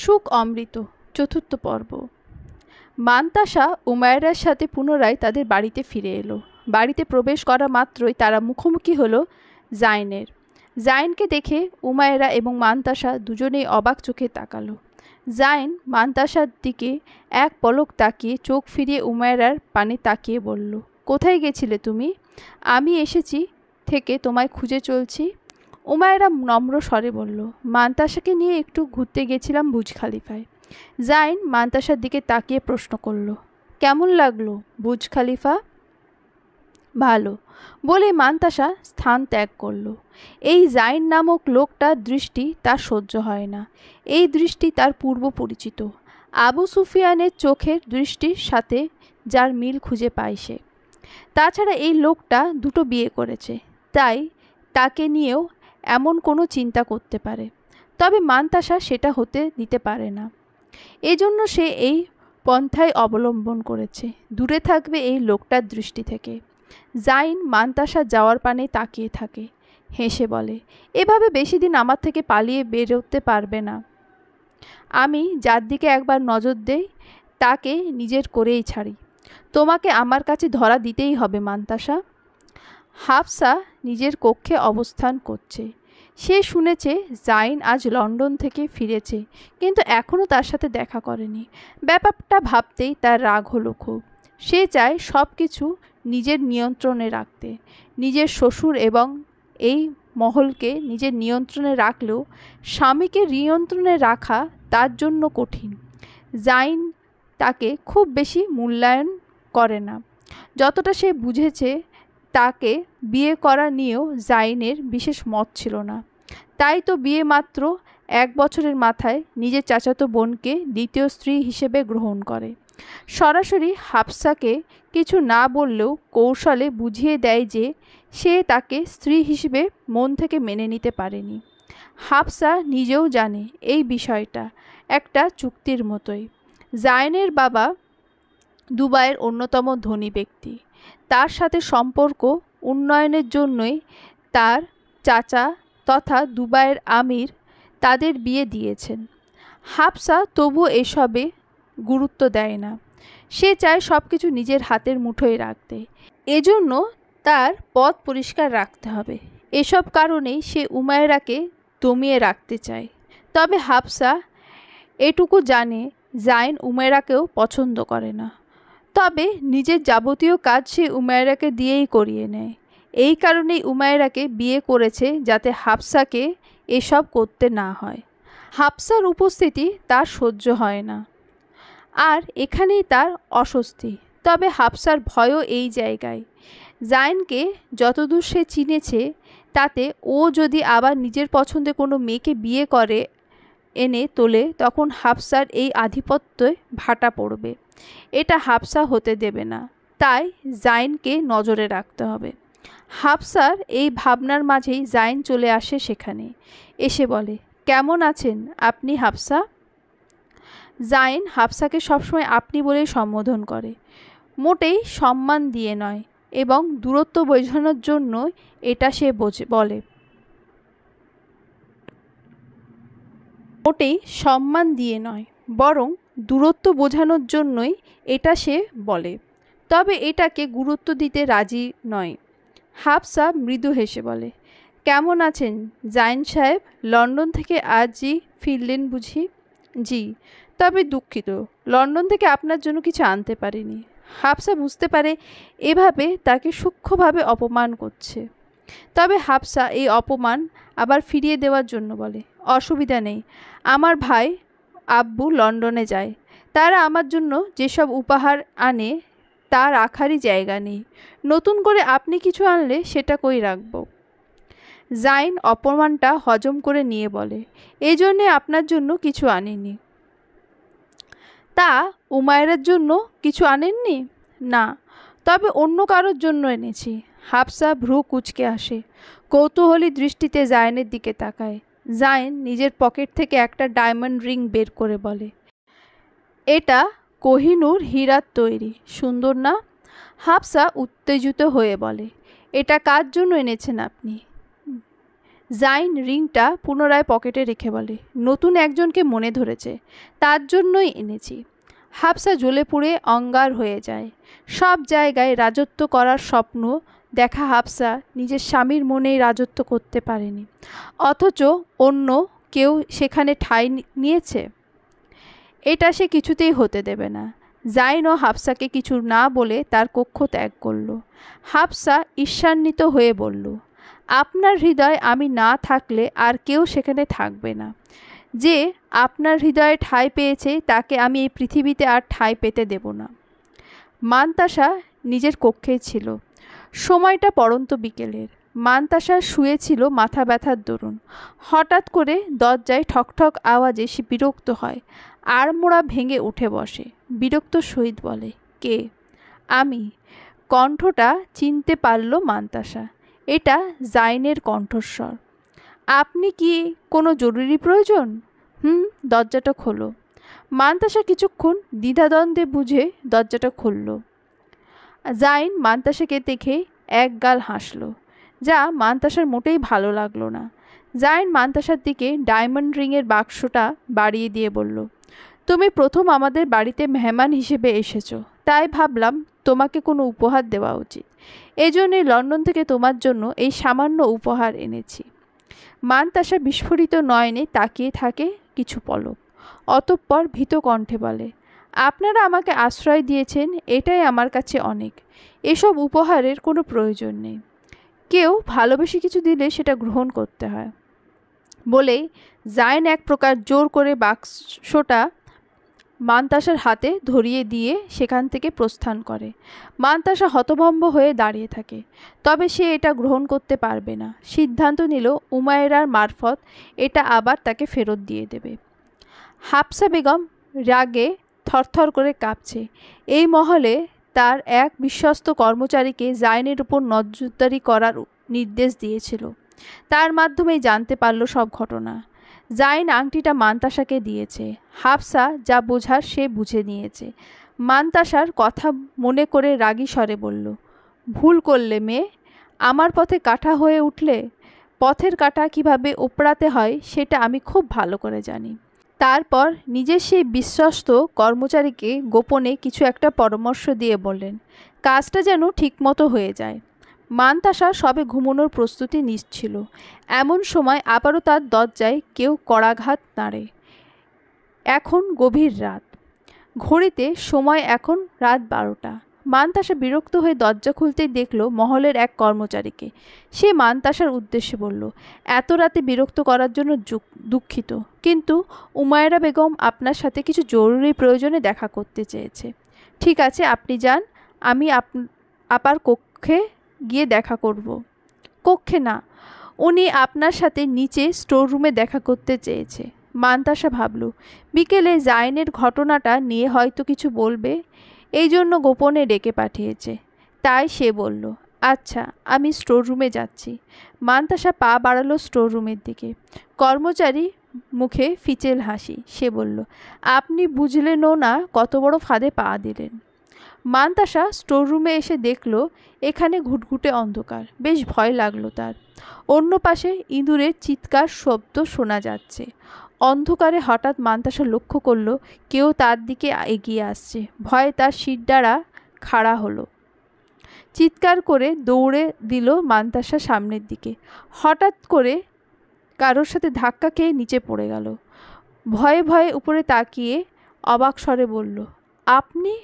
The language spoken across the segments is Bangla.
সুখ অমৃত চতুর্থ পর্ব। মান্তাসা উমায়রার সাথে পুনরায় তাদের বাড়িতে ফিরে এলো। বাড়িতে প্রবেশ করা মাত্রই তারা মুখোমুখি হলো জাইনের। জাইনকে দেখে উমায়রা এবং মান্তাসা দুজনেই অবাক চোখে তাকালো। জাইন মান্তাসার দিকে এক পলক তাকিয়ে চোখ ফিরিয়ে উমায়রার পানে তাকিয়ে বলল, কোথায় গেছিলে তুমি? আমি এসেছি থেকে তোমায় খুঁজে চলছি। উমায়রা নম্র স্বরে বলল, মান্তাসাকে নিয়ে একটু ঘুরতে গেছিলাম বুর্জ খলিফায়। জাইন মান্তাসার দিকে তাকিয়ে প্রশ্ন করল, কেমন লাগলো বুর্জ খলিফা? ভালো বলে মান্তাসা স্থান ত্যাগ করল। এই জাইন নামক লোকটার দৃষ্টি তার সহ্য হয় না। এই দৃষ্টি তার পূর্ব পরিচিত আবু সুফিয়ানের চোখের দৃষ্টির সাথে যার মিল খুঁজে পায় সে। তাছাড়া এই লোকটা দুটো বিয়ে করেছে, তাই তাকে নিয়েও এমন কোনো চিন্তা করতে পারে। তবে মান্তাসা সেটা হতে দিতে পারে না। এজন্য সে এই পন্থায় অবলম্বন করেছে, দূরে থাকবে এই লোকটার দৃষ্টি থেকে। জাইন মান্তাসা যাওয়ার পানে তাকিয়ে থাকে, হেসে বলে, এভাবে বেশি দিন আমার থেকে পালিয়ে বেরোতে পারবে না। আমি যার দিকে একবার নজর দেই তাকে নিজের করেই ছাড়ি। তোমাকে আমার কাছে ধরা দিতেই হবে মান্তাসা। হাফসা নিজের কক্ষে অবস্থান করছে। সে শুনেছে জাইন আজ লন্ডন থেকে ফিরেছে, কিন্তু এখনও তার সাথে দেখা করেনি। ব্যাপারটা ভাবতেই তার রাগ হলো খুব। সে চায় সব কিছু নিজের নিয়ন্ত্রণে রাখতে। নিজের শ্বশুর এবং এই মহলকে নিজের নিয়ন্ত্রণে রাখলেও স্বামীকে নিয়ন্ত্রণে রাখা তার জন্য কঠিন। জাইন তাকে খুব বেশি মূল্যায়ন করে না। যতটা সে বুঝেছে, তাকে বিয়ে করা নিয়েও জাইনের বিশেষ মত ছিল না। তাই তো বিয়ে মাত্র 1 বছরের মাথায় নিজের চাচাতো বোনকে দ্বিতীয় স্ত্রী হিসেবে গ্রহণ করে। সরাসরি হাফসাকে কিছু না বললেও কৌশলে বুঝিয়ে দেয় যে সে তাকে স্ত্রী হিসেবে মন থেকে মেনে নিতে পারেনি। হাফসা নিজেও জানে এই বিষয়টা একটা চুক্তির মতোই। জাইনের বাবা দুবাইয়ের অন্যতম ধনী ব্যক্তি। তার সাথে সম্পর্ক উন্নয়নের জন্যই তার চাচা তথা দুবাইয়ের আমির তাদের বিয়ে দিয়েছেন। হাফসা তবু এসবে গুরুত্ব দেয় না। সে চায় সব কিছু নিজের হাতের মুঠোয় রাখতে। এজন্য তার পথ পরিষ্কার রাখতে হবে। এসব কারণেই সে উমায়রাকে দমিয়ে রাখতে চায়। তবে হাফসা এটুকু জানে জাইন উমায়রাকেও পছন্দ করে না। তবে নিজের যাবতীয় কাজ সে উমায়রাকে দিয়েই করিয়ে নেয়। এই কারণেই উমায়রাকে বিয়ে করেছে, যাতে হাফসাকে এসব করতে না হয়। হাফসার উপস্থিতি তার সহ্য হয় না, আর এখানেই তার অস্বস্তি। তবে হাফসার ভয়ও এই জায়গায়। জাইনকে যতদূর সে চিনেছে, তাতে ও যদি আবার নিজের পছন্দে কোনো মেয়েকে বিয়ে করে এনে তোলে, তখন হাফসার এই আধিপত্যে ভাটা পড়বে। এটা হাফসা হতে দেবে না। তাই জাইনকে নজরে রাখতে হবে। হাফসার এই ভাবনার মাঝেই জাইন চলে আসে সেখানে। এসে বলে, কেমন আছেন আপনি হাফসা? জাইন হাফসাকে সবসময় আপনি বলেই সম্বোধন করে, মোটেই সম্মান দিয়ে নয়, এবং দূরত্ব বোঝানোর জন্য এটা সে বলে। মোটেই সম্মান দিয়ে নয়, বরং দূরত্ব বোঝানোর জন্যই এটা সে বলে। তবে এটাকে গুরুত্ব দিতে রাজি নয়। হাফসা মৃদু হেসে বলে, কেমন আছেন জাইন সাহেব? লন্ডন থেকে আজই ফিরলেন বুঝি? জি, তবে দুঃখিত, লন্ডন থেকে আপনার জন্য কিছু আনতে পারিনি। হাফসা বুঝতে পারে এভাবে তাকে সূক্ষ্মভাবে অপমান করছে। তবে হাফসা এই অপমান আবার ফিরিয়ে দেওয়ার জন্য বলে, অসুবিধা নেই, আমার ভাই আব্বু লন্ডনে যায়। তারা আমার জন্য যেসব উপহার আনে তা রাখারই জায়গা নেই। নতুন করে আপনি কিছু আনলে সেটা কই রাখব? জাইন অপমানটা হজম করে নিয়ে বলে, এই জন্যে আপনার জন্য কিছু আনিনি। তা উমায়রার জন্য কিছু আনেননি? না, তবে অন্য কারোর জন্য এনেছি। হাফসা ভ্রু কুঁচকে আসে, কৌতূহলী দৃষ্টিতে জাইনের দিকে তাকায়। জাইন নিজের পকেট থেকে একটা ডায়মন্ড রিং বের করে বলে, এটা কোহিনূর হীরার তৈরি, সুন্দর না? হাফসা উত্তেজিত হয়ে বলে, এটা কার জন্য এনেছেন আপনি? জাইন রিংটা পুনরায় পকেটে রেখে বলে, নতুন একজনকে মনে ধরেছে, তার জন্যই এনেছি। হাফসা জ্বলে পুড়ে অঙ্গার হয়ে যায়। সব জায়গায় রাজত্ব করার স্বপ্ন দেখা হাফসা নিজের স্বামীর মনেই রাজত্ব করতে পারেনি, অথচ অন্য কেউ সেখানে ঠাঁই নিয়েছে। এটা সে কিছুতেই হতে দেবে না। জাইনও হাফসাকে কিছু না বলে তার কক্ষ ত্যাগ করল। হাফসা ঈর্ষান্বিত হয়ে বলল, আপনার হৃদয় আমি না থাকলে আর কেউ সেখানে থাকবে না। যে আপনার হৃদয়ে ঠাঁই পেয়েছে তাকে আমি এই পৃথিবীতে আর ঠাঁই পেতে দেব না। মান্তাসা নিজের কক্ষেই ছিল। সময়টা পড়ন্ত বিকেলের। মান্তাসা শুয়েছিল মাথা ব্যথার দরুন। হঠাৎ করে দরজায় ঠকঠক আওয়াজে সে বিরক্ত হয়। আড়মোড়া ভেঙে উঠে বসে। বিরক্ত সহিত বলে, কে? আমি। কণ্ঠটা চিনতে পারল মান্তাসা। এটা জাইনের কণ্ঠস্বর। আপনি কি কোনো জরুরি প্রয়োজন? দরজাটা খোলো। মান্তাসা কিছুক্ষণ দ্বিধাদ্বন্দ্বে বুঝে দরজাটা খুলল। জাইন মান্তাসাকে দেখে একগাল হাসল, যা মান্তাসার মোটেই ভালো লাগলো না। জাইন মান্তাসার দিকে ডায়মন্ড রিংয়ের বাক্সটা বাড়িয়ে দিয়ে বলল, তুমি প্রথম আমাদের বাড়িতে মেহমান হিসেবে এসেছো, তাই ভাবলাম তোমাকে কোনো উপহার দেওয়া উচিত। এজন্যই লন্ডন থেকে তোমার জন্য এই সামান্য উপহার এনেছি। মান্তাসা বিস্ফোরিত নয়নে তাকিয়ে থাকে কিছু পলক, অতঃপর ভীত কণ্ঠে বলে, আপনারা আমাকে আশ্রয় দিয়েছেন, এটাই আমার কাছে অনেক। এসব উপহারের কোনো প্রয়োজন নেই। কেউ ভালোবেসে কিছু দিলে সেটা গ্রহণ করতে হয়। বলেই জাইন এক প্রকার জোর করে বাক্সটা মান্তাসার হাতে ধরিয়ে দিয়ে সেখান থেকে প্রস্থান করে। মান্তাসা হতভম্ব হয়ে দাঁড়িয়ে থাকে। তবে সে এটা গ্রহণ করতে পারবে না। সিদ্ধান্ত নিল উমায়রার মারফত এটা আবার তাকে ফেরত দিয়ে দেবে। হাফসা বেগম রাগে থরথর করে কাঁপছে। এই মহলে তার এক বিশ্বস্ত কর্মচারীকে জাইনের উপর নজরদারি করার নির্দেশ দিয়েছিল। তার মাধ্যমেই জানতে পারল সব ঘটনা। জাইন আংটিটা মান্তাসাকে দিয়েছে। হাফসা যা বোঝার সে বুঝে নিয়েছে। মান্তাসার কথা মনে করে রাগী স্বরে বলল, ভুল করলে মেয়ে, আমার পথে কাঁটা হয়ে উঠলে। পথের কাঁটা কিভাবে ওপড়াতে হয় সেটা আমি খুব ভালো করে জানি। তারপর নিজের সেই বিশ্বস্ত কর্মচারীকে গোপনে কিছু একটা পরামর্শ দিয়ে বললেন, কাজটা যেন ঠিকমতো হয়ে যায়। মান্তাসা সবে ঘুমানোর প্রস্তুতি নিচ্ছিল। এমন সময় আবারও তার দরজায় কেউ কড়াঘাত নাড়ে। এখন গভীর রাত। ঘড়িতে সময় এখন রাত 12টা। মান্তাসা বিরক্ত হয়ে দরজা খুলতেই দেখল মহলের এক কর্মচারীকে। সে মান্তাসার উদ্দেশ্যে বলল, এত রাতে বিরক্ত করার জন্য দুঃখিত, কিন্তু উমায়রা বেগম আপনার সাথে কিছু জরুরি প্রয়োজনে দেখা করতে চেয়েছে। ঠিক আছে, আপনি যান, আমি আপার কক্ষে গিয়ে দেখা করব। কক্ষে না, উনি আপনার সাথে নিচে স্টোর রুমে দেখা করতে চেয়েছে। মান্তাসা ভাবল, বিকেলে জাইনের ঘটনাটা নিয়ে হয়তো কিছু বলবে, এই জন্য গোপনে ডেকে পাঠিয়েছে। তাই সে বলল, আচ্ছা, আমি স্টোর রুমে যাচ্ছি। মান্তাসা পা বাড়ালো স্টোর রুমের দিকে। কর্মচারী মুখে ফিচেল হাসি। সে বলল, আপনি বুঝলেনও না কত বড় ফাঁদে পা দিলেন। মান্তাসা স্টোর রুমে এসে দেখল এখানে ঘুটঘুটে অন্ধকার। বেশ ভয় লাগলো তার। অন্য পাশে ইঁদুরের চিৎকার শব্দ শোনা যাচ্ছে। অন্ধকারে হঠাৎ মান্তাসা লক্ষ্য করল কেউ তার দিকে এগিয়ে আসছে। ভয়ে তার শিরদাঁড়া খাড়া হলো। চিৎকার করে দৌড়ে দিল মান্তাসা সামনের দিকে। হঠাৎ করে কারোর সাথে ধাক্কা খেয়ে নিচে পড়ে গেল। ভয়ে ভয়ে উপরে তাকিয়ে অবাক স্বরে বলল, আপনি?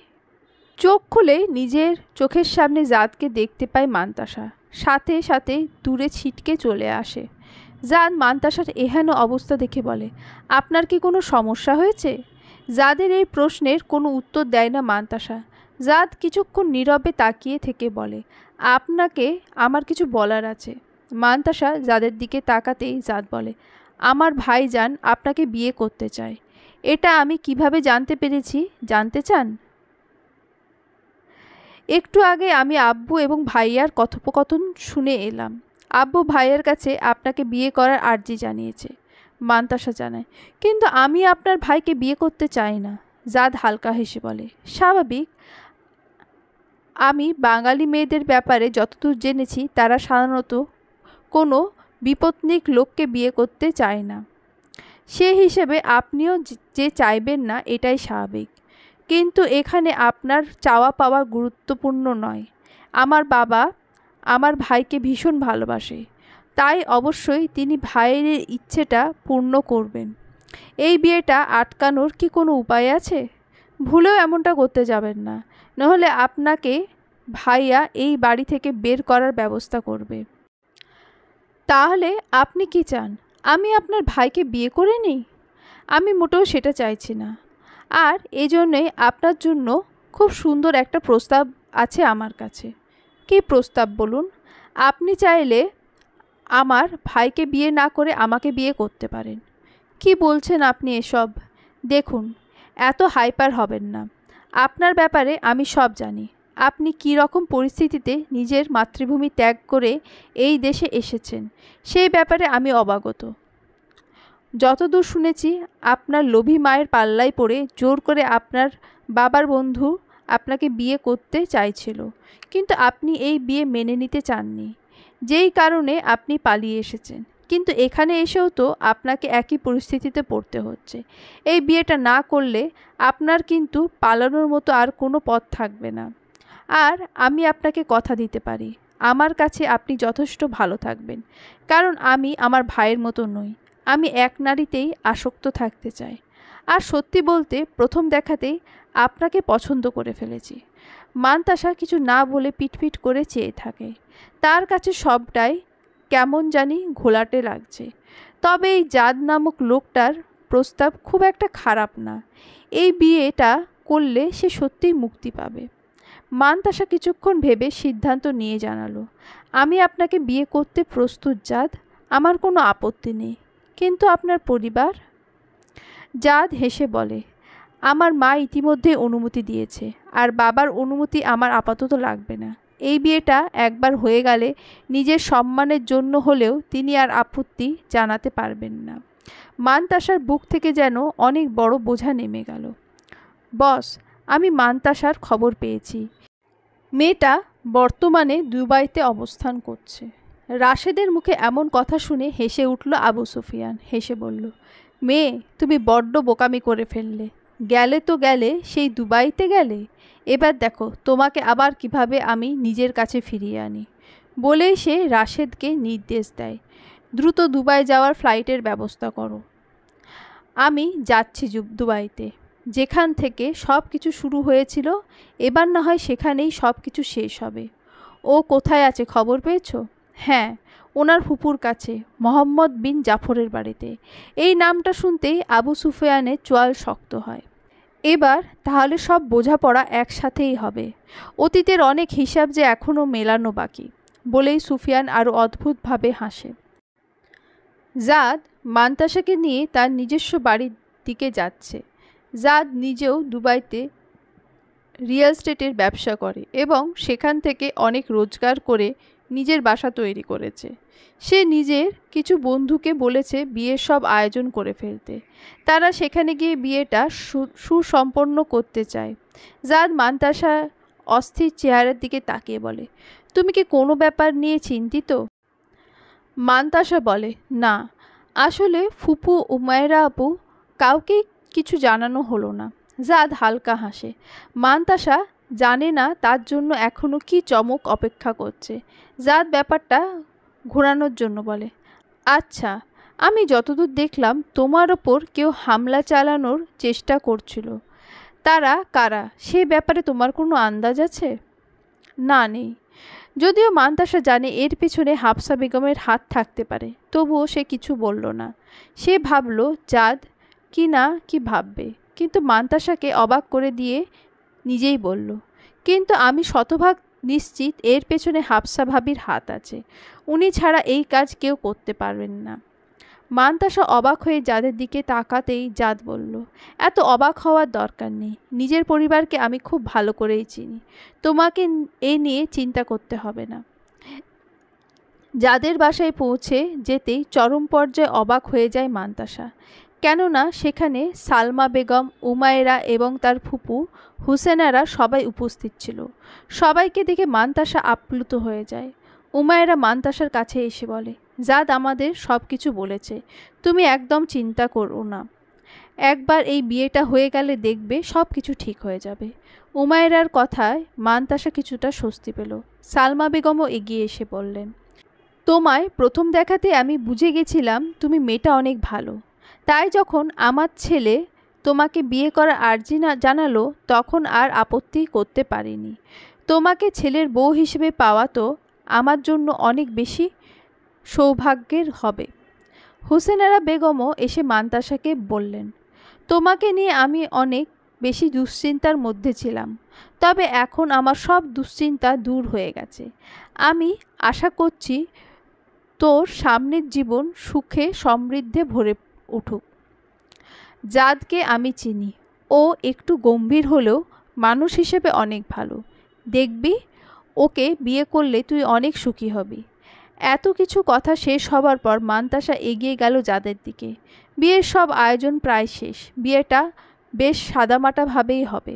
চোখ খুলে নিজের চোখের সামনে জাতকে দেখতে পায় মান্তাসা। সাথে সাথে দূরে ছিটকে চলে আসে। জাত মান্তাসার এহেন অবস্থা দেখে বলে, আপনার কি কোনো সমস্যা হয়েছে? জাদের এই প্রশ্নের কোনো উত্তর দেয় না মান্তাসা। জাত কিছুক্ষণ নীরবে তাকিয়ে থেকে বলে, আপনাকে আমার কিছু বলার আছে। মান্তাসা জাদের দিকে তাকাতেই জাত বলে, আমার ভাইজান আপনাকে বিয়ে করতে চায়। এটা আমি কিভাবে জানতে পেরেছি জানতে চান? একটু আগে আমি আব্বু এবং ভাইয়ার কথোপকথন শুনে এলাম। আব্বু ভাইয়ের কাছে আপনাকে বিয়ে করার আর্জি জানিয়েছে। মান্তাসা জানায়, কিন্তু আমি আপনার ভাইকে বিয়ে করতে চাই না। জাদ হালকা হেসে বলে, স্বাভাবিক। আমি বাঙালি মেয়েদের ব্যাপারে যতদূর জেনেছি তারা সাধারণত কোনো বিপত্নিক লোককে বিয়ে করতে চায় না। সে হিসেবে আপনিও যে চাইবেন না এটাই স্বাভাবিক। কিন্তু এখানে আপনার চাওয়া পাওয়া গুরুত্বপূর্ণ নয়। আমার বাবা আমার ভাইকে ভীষণ ভালোবাসে, তাই অবশ্যই তিনি ভাইয়ের ইচ্ছেটা পূর্ণ করবেন। এই বিয়েটা আটকানোর কি কোনো উপায় আছে? ভুলেও এমনটা করতে যাবেন না, নাহলে আপনাকে ভাইয়া এই বাড়ি থেকে বের করার ব্যবস্থা করবে। তাহলে আপনি কি চান আমি আপনার ভাইকে বিয়ে করে নিই? আমি মোটেও সেটা চাইছি না। আর এজন্যই আপনার জন্য খুব সুন্দর একটা প্রস্তাব আছে আমার কাছে। কী প্রস্তাব বলুন? আপনি চাইলে আমার ভাইকে বিয়ে না করে আমাকে বিয়ে করতে পারেন। কি বলছেন আপনি এসব? দেখুন, এত হাইপার হবেন না। আপনার ব্যাপারে আমি সব জানি। আপনি কী রকম পরিস্থিতিতে নিজের মাতৃভূমি ত্যাগ করে এই দেশে এসেছেন সেই ব্যাপারে আমি অবগত। যতদূর শুনেছি আপনার লোভী মায়ের পাল্লায় পড়ে জোর করে আপনার বাবার বন্ধু আপনাকে বিয়ে করতে চাইছিল, কিন্তু আপনি এই বিয়ে মেনে নিতে চাননি, যেই কারণে আপনি পালিয়ে এসেছেন। কিন্তু এখানে এসেও তো আপনাকে একই পরিস্থিতিতে পড়তে হচ্ছে। এই বিয়েটা না করলে আপনার কিন্তু পালানোর মতো আর কোনো পথ থাকবে না। আর আমি আপনাকে কথা দিতে পারি, আমার কাছে আপনি যথেষ্ট ভালো থাকবেন, কারণ আমি আমার ভাইয়ের মতো নই। আমি এক নারীতেই আসক্ত থাকতে চাই। আর সত্যি বলতে প্রথম দেখাতেই আপনাকে পছন্দ করে ফেলেছি। মান্তাসা কিছু না বলে পিটপিট করে চেয়ে থাকে। তার কাছে সবটাই কেমন জানি ঘোলাটে লাগছে। তবে এই জাদ নামক লোকটার প্রস্তাব খুব একটা খারাপ না। এই বিয়েটা করলে সে সত্যিই মুক্তি পাবে। মান্তাসা কিছুক্ষণ ভেবে সিদ্ধান্ত নিয়ে জানালো, আমি আপনাকে বিয়ে করতে প্রস্তুত জাদ, আমার কোনো আপত্তি নেই। কিন্তু আপনার পরিবার? জাদ হেসে বলে, আমার মা ইতিমধ্যে অনুমতি দিয়েছে, আর বাবার অনুমতি আমার আপাতত লাগবে না। এই বিয়েটা একবার হয়ে গেলে নিজের সম্মানের জন্য হলেও তিনি আর আপত্তি জানাতে পারবেন না। মান্তাসার বুক থেকে যেন অনেক বড় বোঝা নেমে গেল। বস, আমি মান্তাসার খবর পেয়েছি। মেয়েটা বর্তমানে দুবাইতে অবস্থান করছে। রাশেদের মুখে এমন কথা শুনে হেসে উঠল আবু সুফিয়ান। হেসে বলল, মেয়ে, তুমি বড্ড বোকামি করে ফেললে। গেলে তো গেলে, সেই দুবাইতে গেলে। এবার দেখো তোমাকে আবার কিভাবে আমি নিজের কাছে ফিরিয়ে আনি। বলেই সে রাশেদকে নির্দেশ দেয়, দ্রুত দুবাই যাওয়ার ফ্লাইটের ব্যবস্থা করো। আমি যাচ্ছি দুবাইতে। যেখান থেকে সব কিছু শুরু হয়েছিল, এবার না হয় সেখানেই সব কিছু শেষ হবে। ও কোথায় আছে খবর পেয়েছো? হ্যাঁ, ওনার ফুপুর কাছে, মোহাম্মদ বিন জাফরের বাড়িতে। এই নামটা শুনতেই আবু সুফিয়ানের চোয়াল শক্ত হয়। এবার তাহলে সব বোঝাপড়া একসাথেই হবে। অতীতের অনেক হিসাব যে এখনও মেলানো বাকি। বলেই সুফিয়ান আরও অদ্ভুতভাবে হাসে। জাদ মান্তাসাকে নিয়ে তার নিজস্ব বাড়ির দিকে যাচ্ছে। জাদ নিজেও দুবাইতে রিয়েল এস্টেটের ব্যবসা করে এবং সেখান থেকে অনেক রোজগার করে নিজের বাসা তৈরি করেছে। সে নিজের কিছু বন্ধুকে বলেছে বিয়ের সব আয়োজন করে ফেলতে। তারা সেখানে গিয়ে বিয়েটা সুসম্পন্ন করতে চায়। জাদ মান্তাসা অস্থির চেহারার দিকে তাকিয়ে বলে, তুমি কি কোনো ব্যাপার নিয়ে চিন্তিত? মান্তাসা বলে, না, আসলে ফুপু উমায়রা আপু কাউকেই কিছু জানানো হলো না। জাদ হালকা হাসে। মান্তাসা জানে না তার জন্য এখনও কি চমক অপেক্ষা করছে। জাদ ব্যাপারটা ঘোরানোর জন্য বলে, আচ্ছা, আমি যতদূর দেখলাম তোমার ওপর কেউ হামলা চালানোর চেষ্টা করছিল। তারা কারা সে ব্যাপারে তোমার কোনো আন্দাজ আছে? না, নেই। যদিও মান্তাসা জানে এর পিছনে হাফসা বেগমের হাত থাকতে পারে, তবুও সে কিছু বলল না। সে ভাবল জাদ কি না কি ভাববে, কিন্তু মান্তাসাকে অবাক করে দিয়ে নিজেই বলল, কিন্তু আমি শতভাগ নিশ্চিত এর পেছনে হাফসা ভাবির হাত আছে। উনি ছাড়া এই কাজ কেউ করতে পারবেন না। মান্তাসা অবাক হয়ে জাদের দিকে তাকাতেই জাদ বলল, এত অবাক হওয়ার দরকার নেই। নিজের পরিবারকে আমি খুব ভালো করেই চিনি। তোমাকে এ নিয়ে চিন্তা করতে হবে না। জাদের বাসায় পৌঁছে যেতেই চরম পর্যায়ে অবাক হয়ে যায় মান্তাসা। কেননা সেখানে সালমা বেগম, উমায়রা এবং তার ফুপু হুসেনারা সবাই উপস্থিত ছিল। সবাইকে দেখে মান্তাসা আপ্লুত হয়ে যায়। উমায়রা মান্তাসার কাছে এসে বলে, জাদ আমাদের সব কিছু বলেছে, তুমি একদম চিন্তা করো না। একবার এই বিয়েটা হয়ে গেলে দেখবে সব কিছু ঠিক হয়ে যাবে। উমায়রার কথায় মান্তাসা কিছুটা স্বস্তি পেল। সালমা বেগমও এগিয়ে এসে বললেন, তোমায় প্রথম দেখাতে আমি বুঝে গেছিলাম তুমি মেয়েটা অনেক ভালো। তাই যখন আমার ছেলে তোমাকে বিয়ে করার আর্জি জানালো তখন আর আপত্তি করতে পারিনি। তোমাকে ছেলের বউ হিসেবে পাওয়া তো আমার জন্য অনেক বেশি সৌভাগ্যের হবে। হুসেনারা বেগমও এসে মান্তাসাকে বললেন, তোমাকে নিয়ে আমি অনেক বেশি দুশ্চিন্তার মধ্যে ছিলাম, তবে এখন আমার সব দুশ্চিন্তা দূর হয়ে গেছে। আমি আশা করছি তোর সামনের জীবন সুখে সমৃদ্ধে ভরে উঠুক। জাদকে আমি চিনি, ও একটু গম্ভীর হলেও মানুষ হিসেবে অনেক ভালো। দেখবি ওকে বিয়ে করলে তুই অনেক সুখী হবি। এত কিছু কথা শেষ হবার পর মান্তাসা এগিয়ে গেল জাদের দিকে। বিয়ের সব আয়োজন প্রায় শেষ। বিয়েটা বেশ সাদামাটাভাবেই হবে।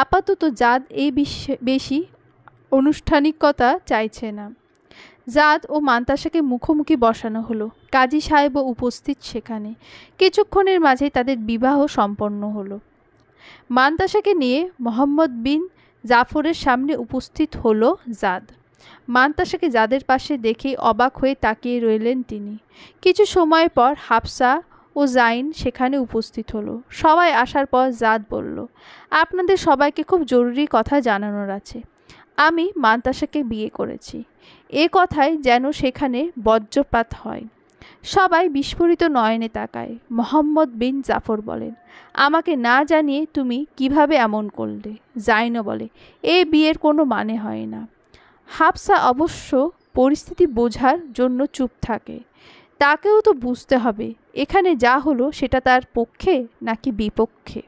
আপাতত জাদ এই বেশি আনুষ্ঠানিকতা চাইছে না। জাদ ও মান্তাসাকে মুখোমুখি বসানো হলো। কাজী সাহেবও উপস্থিত সেখানে। কিছুক্ষণের মাঝেই তাদের বিবাহ সম্পন্ন হলো। মান্তাসাকে নিয়ে মোহাম্মদ বিন জাফরের সামনে উপস্থিত হলো জাদ। মান্তাসাকে জাদের পাশে দেখে অবাক হয়ে তাকিয়ে রইলেন তিনি। কিছু সময় পর হাফসা ও জাইন সেখানে উপস্থিত হলো। সবাই আসার পর জাদ বলল, আপনাদের সবাইকে খুব জরুরি কথা জানানোর আছে। আমি মান্তাসাকে বিয়ে করেছি। এ কথায় যেন সেখানে বজ্রপাত হয়। সবাই বিস্ফোরিত নয়নে তাকায়। মোহাম্মদ বিন জাফর বলেন, আমাকে না জানিয়ে তুমি কিভাবে এমন করলে? জাইনও বলে, এই বিয়ের কোনো মানে হয় না। হাফসা অবশ্য পরিস্থিতি বোঝার জন্য চুপ থাকে। তাকেও তো বুঝতে হবে এখানে যা হলো সেটা তার পক্ষে নাকি বিপক্ষে।